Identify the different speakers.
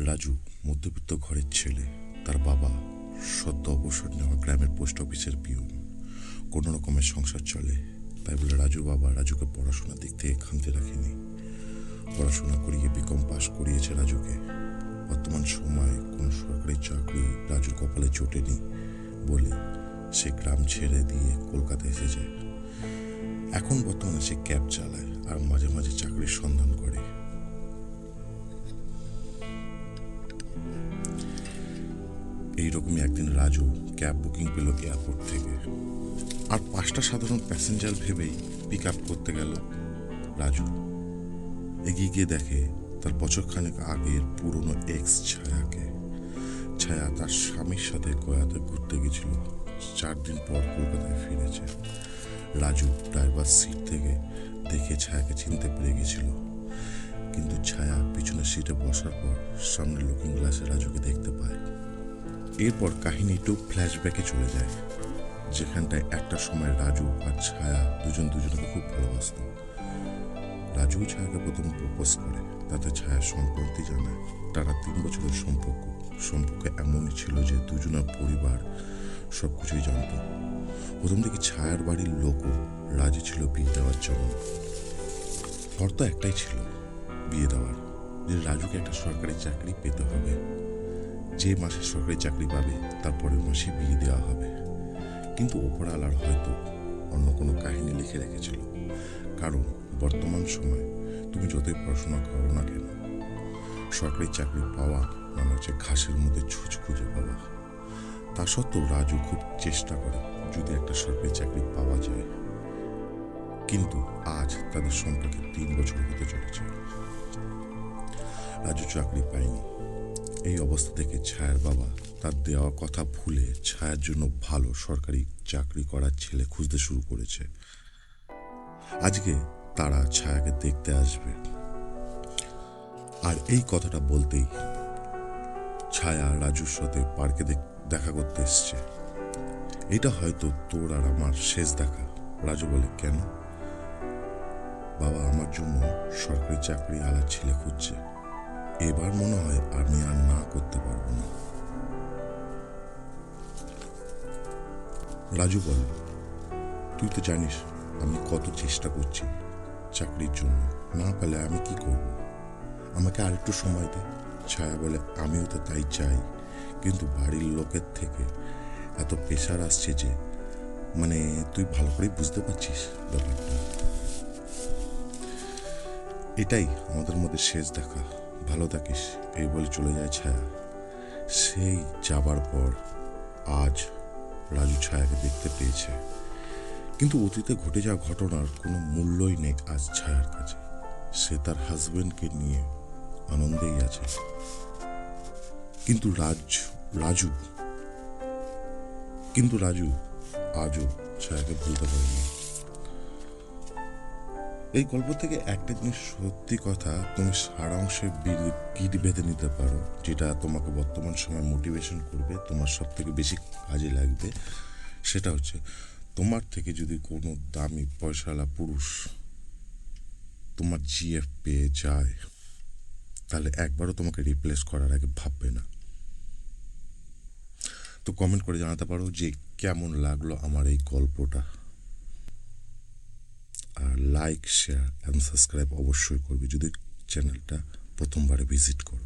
Speaker 1: রাজু মধ্যবিত্ত ঘরের ছেলে। তার বাবা সদ্য অবসর নেওয়া গ্রামের পোস্ট অফিসের পিয়ন। কোনো রকমের সংসার চলে, তাই বলে রাজু বাবা রাজুকে পড়াশোনার দিক থেকে খামতি রাখেনি। পড়াশোনা করিয়ে বিকম পাশ করিয়েছে রাজুকে। বর্তমান সময়ে কোনো সরকারি চাকরি রাজুর কপালে জোটেনি বলে সে গ্রাম ছেড়ে দিয়ে কলকাতা এসেছে। এখন বর্তমানে সে ক্যাব চালায় আর মাঝে মাঝে চাকরির সন্ধান করে। এইরকমই একদিন রাজু ক্যাব বুকিং পেল এয়ারপোর্ট থেকে, আর 5টা সাধারণ প্যাসেঞ্জার ভেবেই পিক আপ করতে গেল রাজু। এগিয়ে গিয়ে দেখে তার বছরখানেক আগের পুরনো এক্স ছায়াকে। ছায়া তার স্বামীর সাথে গয়াতে ঘুরতে গেছিল, 4 দিন পর কলকাতায় ফিরেছে। রাজু ড্রাইভার সিট থেকে দেখে ছায়াকে চিনতে পেরে গেছিল, কিন্তু ছায়া পিছনের সিটে বসার পর সামনে লুকিং গ্লাসে রাজুকে দেখতে পায়। এরপর কাহিনী একটু ফ্ল্যাশব্যাকে চলে যায়, যেখানটায় একটা সময় রাজু আর ছায়া দুজনকে খুব ভালোবাসত। রাজু ছায়াকে প্রথম প্রপোজ করে, তাতে ছায়া সম্পত্তি জানায়। তারা 3 বছরের সম্পর্ক এমনই ছিল যে দুজনের পরিবার সবকিছুই জানত। প্রথম দিকে ছায়ার বাড়ির লোকও রাজি ছিল বিয়ে দেওয়ার জন্য। শর্ত একটাই ছিল বিয়ে দেওয়ার, যে রাজুকে একটা সরকারি চাকরি পেতে হবে। যে মাসে সরকারি চাকরি পাবে তারপরের মাসে বিয়ে দেওয়া হবে। কিন্তু ওপরওয়ালার হয়তো অন্য কোনো কাহিনী লিখে রেখেছিল, কারণ বর্তমান সময় তুমি যতই পড়াশোনা করো না কেন, সরকারি চাকরি পাওয়া মানে হচ্ছে ঘাসের মধ্যে ছুঁচ খুঁজে পাওয়া। তা সত্ত্বেও রাজু খুব চেষ্টা করে যদি একটা সরকারি চাকরি পাওয়া যায়। কিন্তু আজ তাদের সম্পর্কে 3 বছর হতে চলেছে, রাজু চাকরি পায়নি। এই অবস্থা থেকে ছায়ার বাবা তার দেওয়া কথা ভুলে ছায়ার জন্য ভালো সরকারি চাকরি করার ছেলে খুঁজতে শুরু করেছে। আজকে তারা ছায়াকে দেখতে আসবে, আর এই কথাটা বলতেই ছায়া রাজুর সাথে পার্কে দেখা করতে এসছে। এটা হয়তো তোর আর আমার শেষ দেখা। রাজু বলে, কেন? বাবা আমার জন্য সরকারি চাকরি আলার ছেলে খুঁজছে। এবার মনে হয় আমি আর না করতে পারবো না। রাজু বলে, তুই তো জানিস আমি কত চেষ্টা করছি চাকরির জন্য, না পেলে আমি কি করব? আমাকে আরেকটু সময় দে। ছায়া বলে, আমিও তো তাই চাই, কিন্তু বাড়ির লোকের থেকে এত প্রেশার আসছে যে তুই ভালো করে বুঝতে পারছিস ব্যাপারটা। এটাই আমাদের মধ্যে শেষ দেখা, ভালো থাকিস, এই বলে চলে যায় ছায়া। সেই যাবার পর আজ রাজু ছায়াকে দেখতে পেয়েছে, কিন্তু অতীতে ঘটে যাওয়া ঘটনার কোনো মূল্যই নেই আজ ছায়ার কাছে। সে তার হাজবেন্ডকে নিয়ে আনন্দেই আছে, কিন্তু রাজু আজও ছায়াকে ভুলতে পারেনি। এই গল্প থেকে একটা জিনিস সত্যি কথা তুমি সারাংশে গিট বেঁধে নিতে পারো, যেটা তোমাকে বর্তমান সময় মোটিভেশন করবে, তোমার সব থেকে বেশি কাজে লাগবে। সেটা হচ্ছে, তোমার থেকে যদি কোনো দামি পয়সাওয়ালা পুরুষ তোমার জিএফ পেয়ে যায়, তাহলে একবারও তোমাকে রিপ্লেস করার আগে ভাববে না। তো কমেন্ট করে জানাতে পারো যে কেমন লাগলো আমার এই গল্পটা, আর লাইক, শেয়ার অ্যান্ড সাবস্ক্রাইব অবশ্যই করবে যদি চ্যানেলটা প্রথমবারে ভিজিট করো।